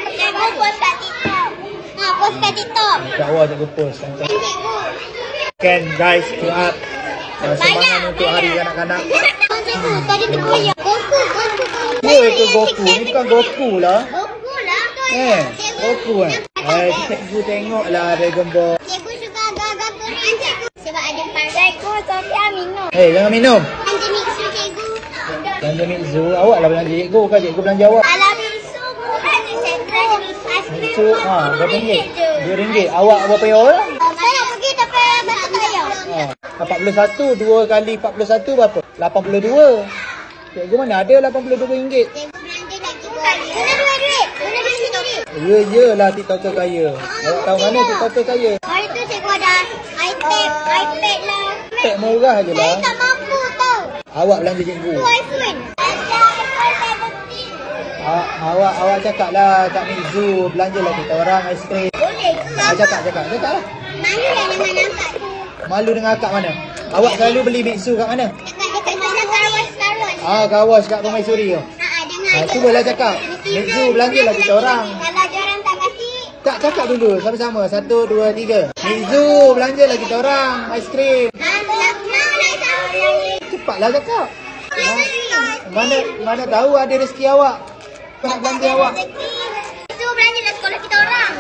Cikgu post kat TikTok. Post kat TikTok. InsyaAllah cikgu post. Kan guys, doa semangat untuk hari kanak-kanak. Cikgu, tadi tu koyak. Goku. Ya, itu Goku. Ni bukan Goku lah. Goku lah. Goku kan. Cikgu tengoklah Dragon Ball. Cikgu suka agak-agak Korean cikgu. Sebab ada pandai. Cikgu, tapi minum. Jangan minum. Belanja mixu cikgu. Belanja mixu. Awak lah belanja cikgu. Kan cikgu belanja awak. Alah mixu bukan cikgu. Mixu, berapa ringgit? RM2. Awak berapa orang? Saya nak pergi tapi batu tayar. 41, 2 kali 41 berapa? 82. Cikgu mana ada RM82? Cikgu belanja lagi. Guna duit. Guna duit sendiri. Yelah TikToker kaya. Awak tahu mana TikToker kaya? Hari tu cikgu ada iPad lah. iPad murah je lah. Saya tak mampu tau. Awak belanja cikgu. iPhone. Awak cakap lah Kak Mizu, belanjalah kita orang aiskrim. Boleh. Cakap lah. Malu yang nampak tu. Malu dengan akak mana? Awak selalu beli mixu kat mana? Dekat sana kawas. Kawas kat Permaisuri tu. Jangan. Cubalah cakap. Mixu belanjalah kita orang. Kalau diorang tak kasih. Tak, cakap dulu sama-sama. 1, 2, 3. Mixu belanjalah kita orang aiskrim. Cepatlah cakap. Mana tahu ada rezeki awak. Nak belanja awak. Itu belanjalah sekolah kita orang.